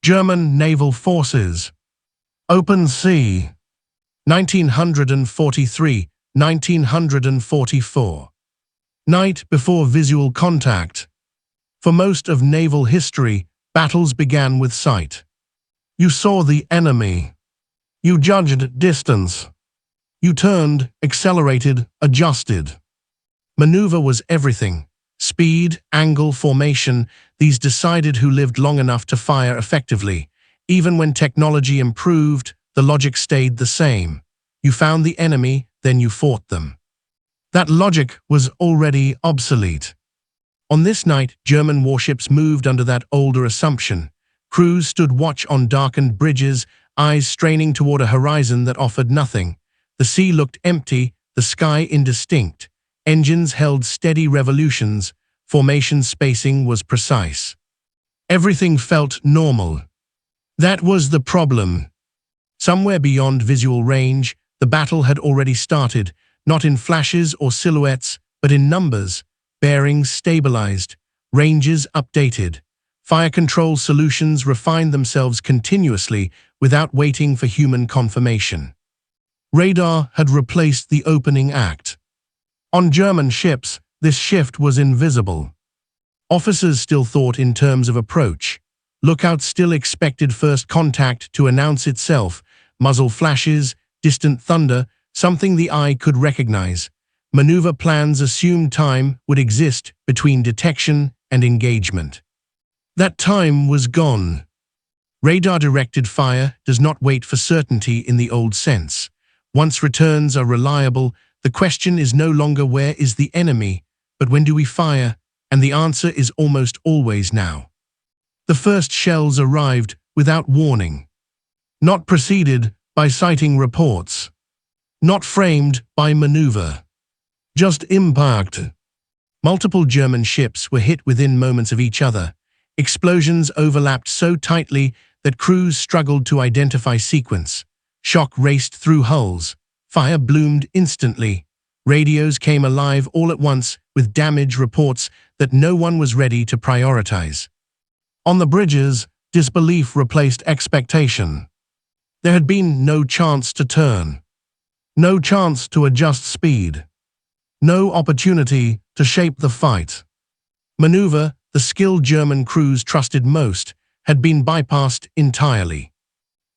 German Naval Forces. Open Sea. 1943–1944. Night before visual contact. For most of naval history, battles began with sight. You saw the enemy. You judged distance. You turned, accelerated, adjusted. Maneuver was everything. Speed, angle, formation, these decided who lived long enough to fire effectively. Even when technology improved, the logic stayed the same. You found the enemy, then you fought them. That logic was already obsolete. On this night, German warships moved under that older assumption. Crews stood watch on darkened bridges, eyes straining toward a horizon that offered nothing. The sea looked empty, the sky indistinct. Engines held steady revolutions, formation spacing was precise. Everything felt normal. That was the problem. Somewhere beyond visual range, the battle had already started, not in flashes or silhouettes, but in numbers. Bearings stabilized, ranges updated. Fire control solutions refined themselves continuously without waiting for human confirmation. Radar had replaced the opening act. On German ships, this shift was invisible. Officers still thought in terms of approach. Lookouts still expected first contact to announce itself, muzzle flashes, distant thunder, something the eye could recognize. Maneuver plans assumed time would exist between detection and engagement. That time was gone. Radar-directed fire does not wait for certainty in the old sense. Once returns are reliable, the question is no longer where is the enemy, but when do we fire, and the answer is almost always now. The first shells arrived without warning. Not preceded by sighting reports. Not framed by maneuver. Just impact. Multiple German ships were hit within moments of each other. Explosions overlapped so tightly that crews struggled to identify sequence. Shock raced through hulls. Fire bloomed instantly. Radios came alive all at once with damage reports that no one was ready to prioritize. On the bridges, disbelief replaced expectation. There had been no chance to turn. No chance to adjust speed. No opportunity to shape the fight. Maneuver, the skilled German crews trusted most, had been bypassed entirely.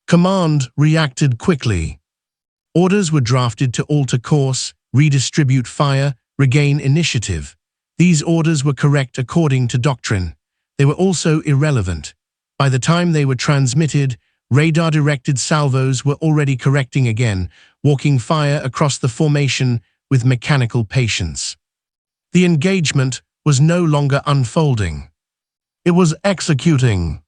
Command reacted quickly. Orders were drafted to alter course, redistribute fire, regain initiative. These orders were correct according to doctrine. They were also irrelevant. By the time they were transmitted, radar-directed salvos were already correcting again, walking fire across the formation with mechanical patience. The engagement was no longer unfolding. It was executing.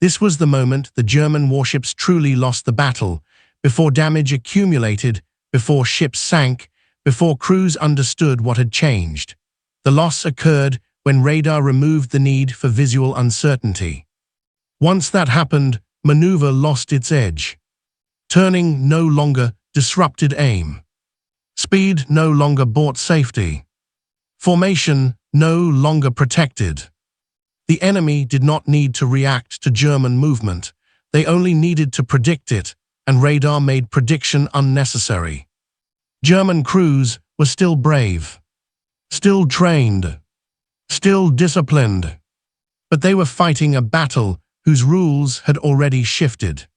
This was the moment the German warships truly lost the battle, before damage accumulated, before ships sank, before crews understood what had changed. The loss occurred when radar removed the need for visual uncertainty. Once that happened, maneuver lost its edge. Turning no longer disrupted aim. Speed no longer bought safety. Formation no longer protected. The enemy did not need to react to German movement. They only needed to predict it, and radar made prediction unnecessary. German crews were still brave, still trained, still disciplined, but they were fighting a battle whose rules had already shifted.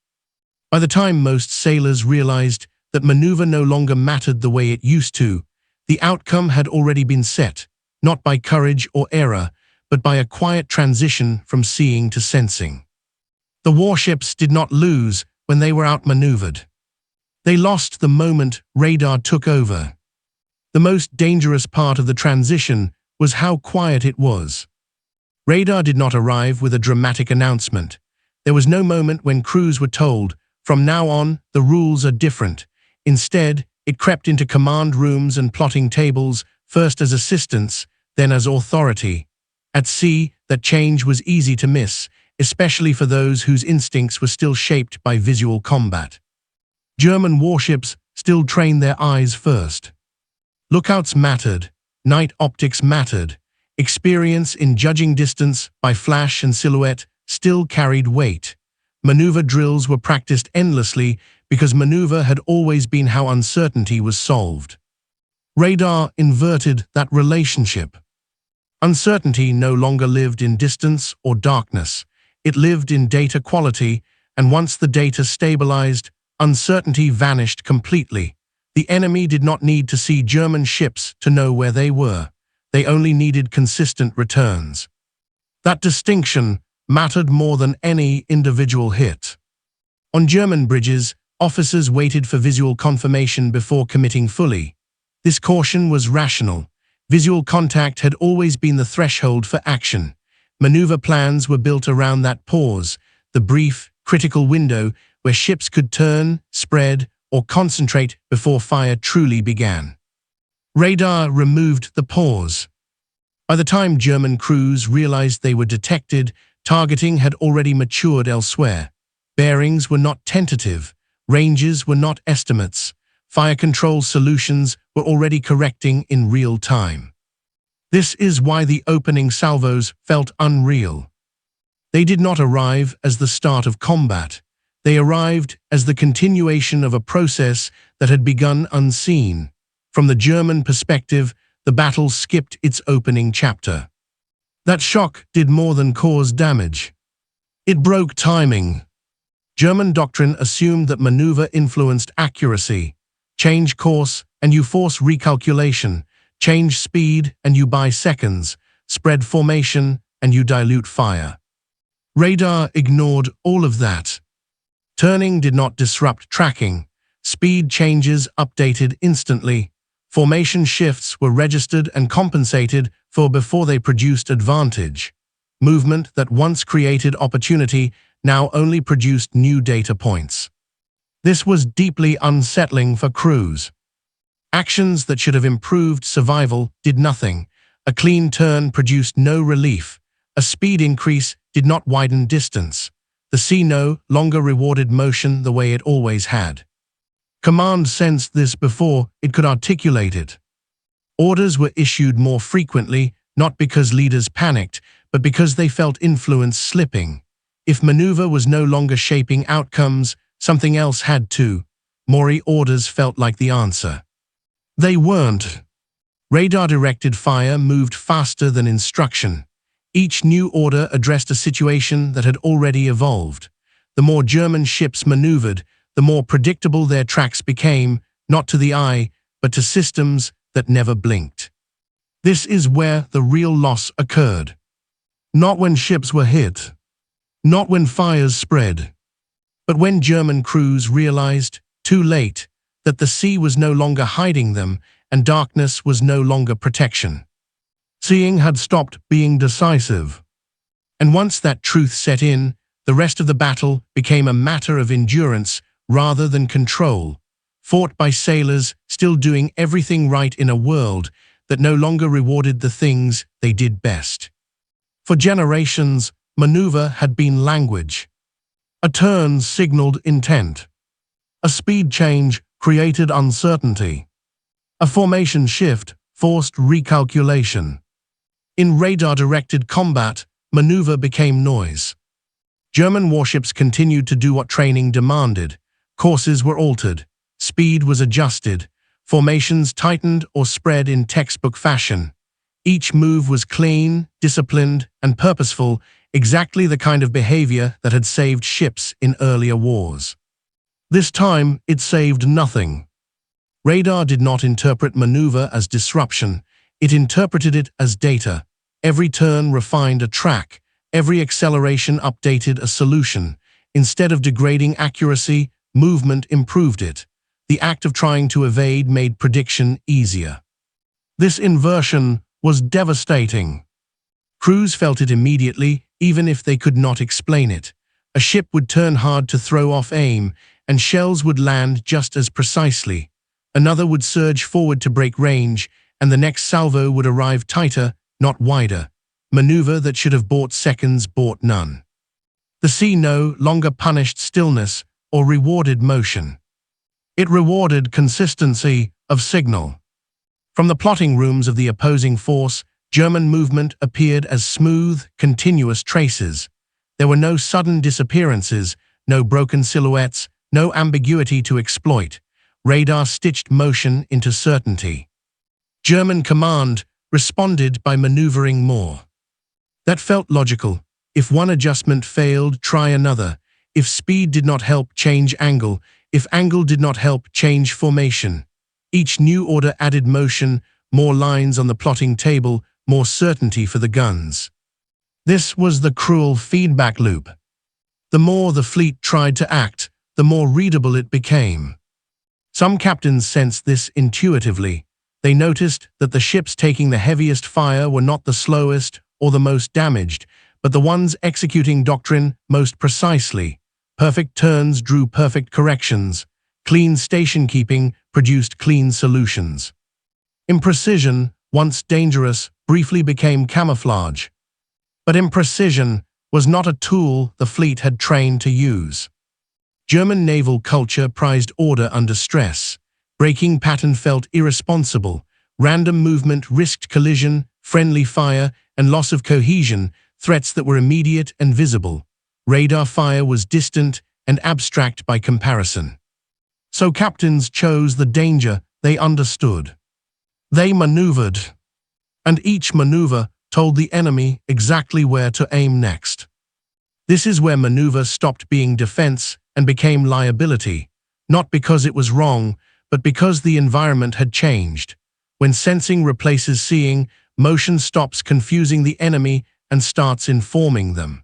By the time most sailors realized that maneuver no longer mattered the way it used to, the outcome had already been set, not by courage or error, but by a quiet transition from seeing to sensing. The warships did not lose when they were outmaneuvered. They lost the moment radar took over. The most dangerous part of the transition was how quiet it was. Radar did not arrive with a dramatic announcement. There was no moment when crews were told, "From now on, the rules are different." Instead, it crept into command rooms and plotting tables, first as assistance, then as authority. At sea, that change was easy to miss, especially for those whose instincts were still shaped by visual combat. German warships still trained their eyes first. Lookouts mattered, night optics mattered, experience in judging distance by flash and silhouette still carried weight. Maneuver drills were practiced endlessly because maneuver had always been how uncertainty was solved. Radar inverted that relationship. Uncertainty no longer lived in distance or darkness. It lived in data quality, and once the data stabilized, uncertainty vanished completely. The enemy did not need to see German ships to know where they were. They only needed consistent returns. That distinction mattered more than any individual hit. On German bridges, officers waited for visual confirmation before committing fully. This caution was rational. Visual contact had always been the threshold for action. Maneuver plans were built around that pause, the brief, critical window where ships could turn, spread, or concentrate before fire truly began. Radar removed the pause. By the time German crews realized they were detected, targeting had already matured elsewhere. Bearings were not tentative, ranges were not estimates. Fire control solutions were already correcting in real time. This is why the opening salvos felt unreal. They did not arrive as the start of combat. They arrived as the continuation of a process that had begun unseen. From the German perspective, the battle skipped its opening chapter. That shock did more than cause damage. It broke timing. German doctrine assumed that maneuver influenced accuracy. Change course and you force recalculation. Change speed and you buy seconds. Spread formation and you dilute fire. Radar ignored all of that. Turning did not disrupt tracking. Speed changes updated instantly. Formation shifts were registered and compensated for before they produced advantage. Movement that once created opportunity now only produced new data points. This was deeply unsettling for crews. Actions that should have improved survival did nothing. A clean turn produced no relief. A speed increase did not widen distance. The sea no longer rewarded motion the way it always had. Command sensed this before it could articulate it. Orders were issued more frequently, not because leaders panicked, but because they felt influence slipping. If maneuver was no longer shaping outcomes, something else had to. Mori orders felt like the answer. They weren't. Radar-directed fire moved faster than instruction. Each new order addressed a situation that had already evolved. The more German ships maneuvered, the more predictable their tracks became, not to the eye, but to systems that never blinked. This is where the real loss occurred. Not when ships were hit, not when fires spread, but when German crews realized, too late, that the sea was no longer hiding them and darkness was no longer protection. Seeing had stopped being decisive. And once that truth set in, the rest of the battle became a matter of endurance rather than control, fought by sailors still doing everything right in a world that no longer rewarded the things they did best. For generations, maneuver had been language. A turn signaled intent. A speed change created uncertainty. A formation shift forced recalculation. In radar-directed combat, maneuver became noise. German warships continued to do what training demanded. Courses were altered. Speed was adjusted. Formations tightened or spread in textbook fashion. Each move was clean, disciplined, and purposeful, exactly the kind of behavior that had saved ships in earlier wars. This time, it saved nothing. Radar did not interpret maneuver as disruption. It interpreted it as data. Every turn refined a track. Every acceleration updated a solution. Instead of degrading accuracy, movement improved it. The act of trying to evade made prediction easier. This inversion was devastating. Crews felt it immediately, even if they could not explain it. A ship would turn hard to throw off aim, and shells would land just as precisely. Another would surge forward to break range, and the next salvo would arrive tighter, not wider. Maneuver that should have bought seconds bought none. The sea no longer punished stillness or rewarded motion. It rewarded consistency of signal. From the plotting rooms of the opposing force, German movement appeared as smooth, continuous traces. There were no sudden disappearances, no broken silhouettes, no ambiguity to exploit. Radar stitched motion into certainty. German command responded by maneuvering more. That felt logical. If one adjustment failed, try another. If speed did not help, change angle. If angle did not help, change formation. Each new order added motion, more lines on the plotting table, more certainty for the guns. This was the cruel feedback loop. The more the fleet tried to act, the more readable it became. Some captains sensed this intuitively. They noticed that the ships taking the heaviest fire were not the slowest or the most damaged, but the ones executing doctrine most precisely. Perfect turns drew perfect corrections. Clean station keeping produced clean solutions. Imprecision, once dangerous, briefly became camouflage. But imprecision was not a tool the fleet had trained to use. German naval culture prized order under stress. Breaking pattern felt irresponsible. Random movement risked collision, friendly fire, and loss of cohesion, threats that were immediate and visible. Radar fire was distant and abstract by comparison. So captains chose the danger they understood. They maneuvered, and each maneuver told the enemy exactly where to aim next. This is where maneuver stopped being defense and became liability, not because it was wrong, but because the environment had changed. When sensing replaces seeing, motion stops confusing the enemy and starts informing them.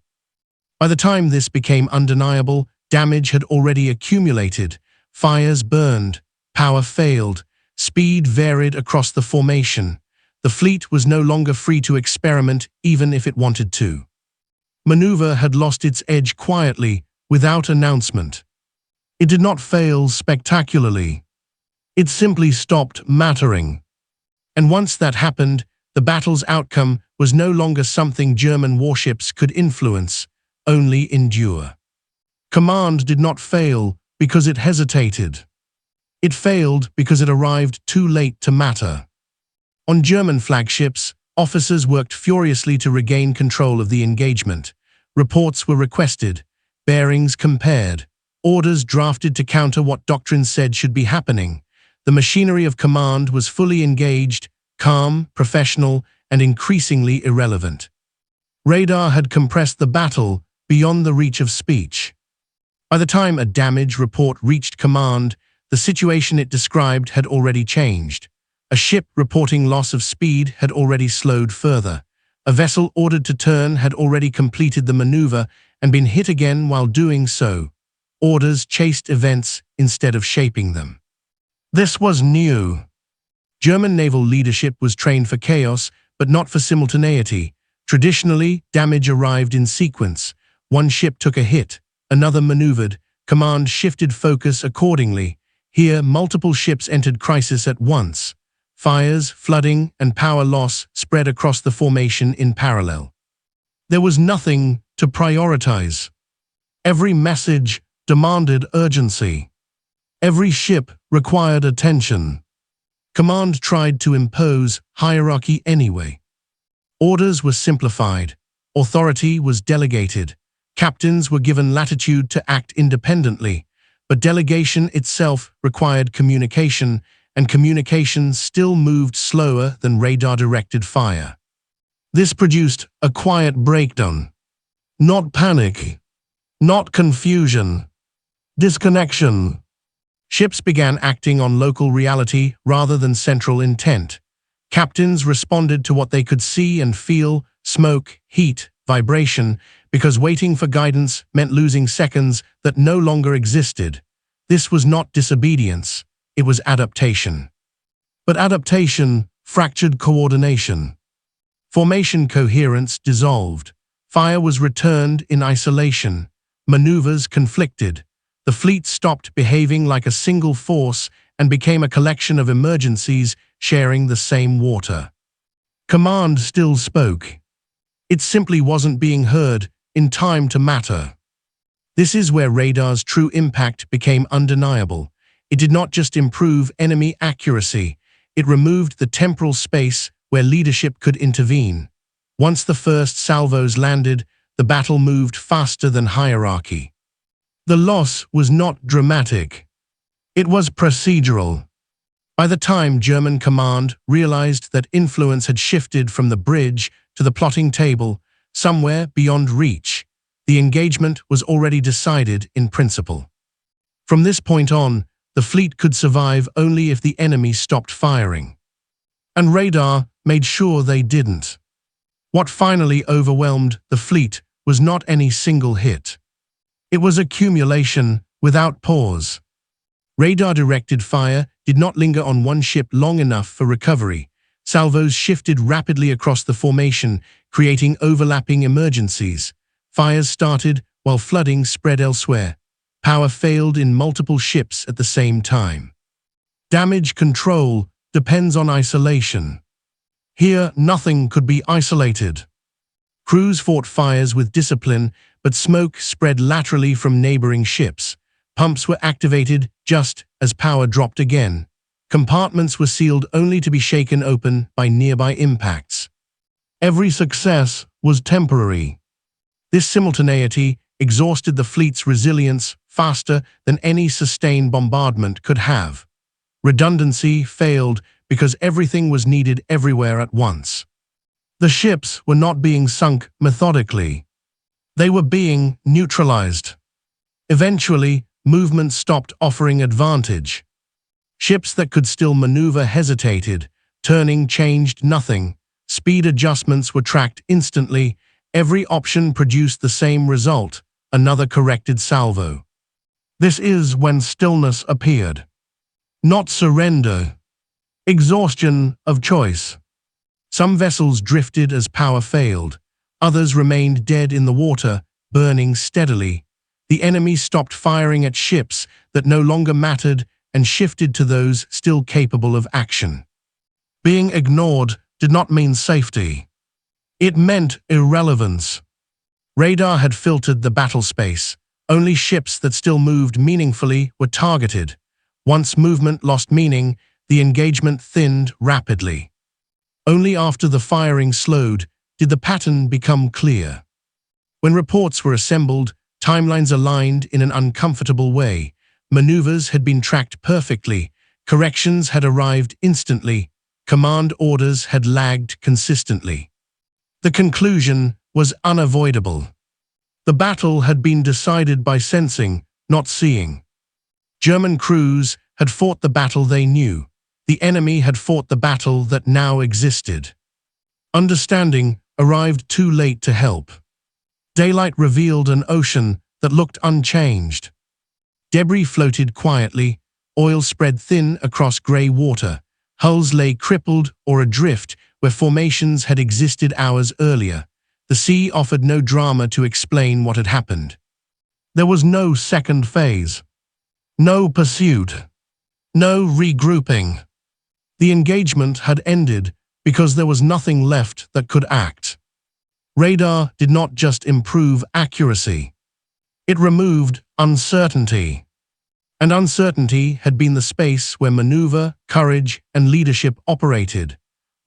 By the time this became undeniable, damage had already accumulated. Fires burned, power failed, speed varied across the formation. The fleet was no longer free to experiment even if it wanted to. Maneuver had lost its edge quietly, without announcement. It did not fail spectacularly. It simply stopped mattering. And once that happened, the battle's outcome was no longer something German warships could influence, only endure. Command did not fail because it hesitated. It failed because it arrived too late to matter. On German flagships, officers worked furiously to regain control of the engagement. Reports were requested, bearings compared, orders drafted to counter what doctrine said should be happening. The machinery of command was fully engaged, calm, professional, and increasingly irrelevant. Radar had compressed the battle beyond the reach of speech. By the time a damage report reached command, the situation it described had already changed. A ship reporting loss of speed had already slowed further. A vessel ordered to turn had already completed the maneuver and been hit again while doing so. Orders chased events instead of shaping them. This was new. German naval leadership was trained for chaos, but not for simultaneity. Traditionally, damage arrived in sequence. One ship took a hit, another maneuvered, command shifted focus accordingly. Here, multiple ships entered crisis at once. Fires, flooding, and power loss spread across the formation in parallel. There was nothing to prioritize. Every message demanded urgency. Every ship required attention. Command tried to impose hierarchy anyway. Orders were simplified. Authority was delegated. Captains were given latitude to act independently, but delegation itself required communication, and communication still moved slower than radar-directed fire. This produced a quiet breakdown. Not panic, not confusion, disconnection. Ships began acting on local reality rather than central intent. Captains responded to what they could see and feel, smoke, heat, vibration, because waiting for guidance meant losing seconds that no longer existed. This was not disobedience, it was adaptation. But adaptation fractured coordination. Formation coherence dissolved. Fire was returned in isolation. Maneuvers conflicted. The fleet stopped behaving like a single force and became a collection of emergencies sharing the same water. Command still spoke. It simply wasn't being heard in time to matter. This is where radar's true impact became undeniable. It did not just improve enemy accuracy, it removed the temporal space where leadership could intervene. Once the first salvos landed, the battle moved faster than hierarchy. The loss was not dramatic. It was procedural. By the time German command realized that influence had shifted from the bridge to the plotting table, somewhere beyond reach, the engagement was already decided in principle. From this point on, the fleet could survive only if the enemy stopped firing. And radar made sure they didn't. What finally overwhelmed the fleet was not any single hit. It was accumulation without pause. Radar-directed fire did not linger on one ship long enough for recovery. Salvos shifted rapidly across the formation, creating overlapping emergencies. Fires started while flooding spread elsewhere. Power failed in multiple ships at the same time. Damage control depends on isolation. Here, nothing could be isolated. Crews fought fires with discipline, but smoke spread laterally from neighboring ships. Pumps were activated just as power dropped again. Compartments were sealed only to be shaken open by nearby impacts. Every success was temporary. This simultaneity exhausted the fleet's resilience faster than any sustained bombardment could have. Redundancy failed because everything was needed everywhere at once. The ships were not being sunk methodically. They were being neutralized. Eventually, movement stopped offering advantage. Ships that could still maneuver hesitated. Turning changed nothing. Speed adjustments were tracked instantly. Every option produced the same result, another corrected salvo. This is when stillness appeared. Not surrender. Exhaustion of choice. Some vessels drifted as power failed. Others remained dead in the water, burning steadily. The enemy stopped firing at ships that no longer mattered and shifted to those still capable of action. Being ignored did not mean safety. It meant irrelevance. Radar had filtered the battle space. Only ships that still moved meaningfully were targeted. Once movement lost meaning, the engagement thinned rapidly. Only after the firing slowed did the pattern become clear. When reports were assembled, timelines aligned in an uncomfortable way. Maneuvers had been tracked perfectly. Corrections had arrived instantly. Command orders had lagged consistently. The conclusion was unavoidable. The battle had been decided by sensing, not seeing. German crews had fought the battle they knew. The enemy had fought the battle that now existed. Understanding arrived too late to help. Daylight revealed an ocean that looked unchanged. Debris floated quietly, oil spread thin across grey water, hulls lay crippled or adrift where formations had existed hours earlier. The sea offered no drama to explain what had happened. There was no second phase. No pursuit. No regrouping. The engagement had ended because there was nothing left that could act. Radar did not just improve accuracy. It removed uncertainty. And uncertainty had been the space where maneuver, courage, and leadership operated.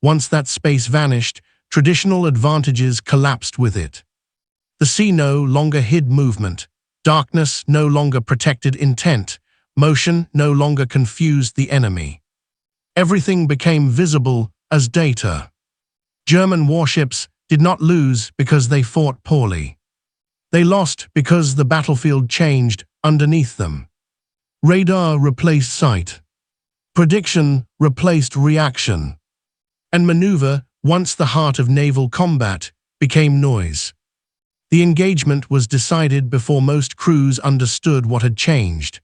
Once that space vanished, traditional advantages collapsed with it. The sea no longer hid movement. Darkness no longer protected intent. Motion no longer confused the enemy. Everything became visible as data. German warships did not lose because they fought poorly. They lost because the battlefield changed underneath them. Radar replaced sight. Prediction replaced reaction. And maneuver, once the heart of naval combat, became noise. The engagement was decided before most crews understood what had changed.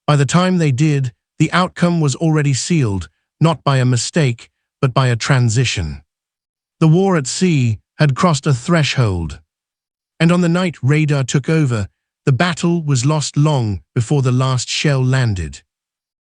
By the time they did, the outcome was already sealed, not by a mistake, but by a transition. The war at sea had crossed a threshold. And on the night radar took over, the battle was lost long before the last shell landed.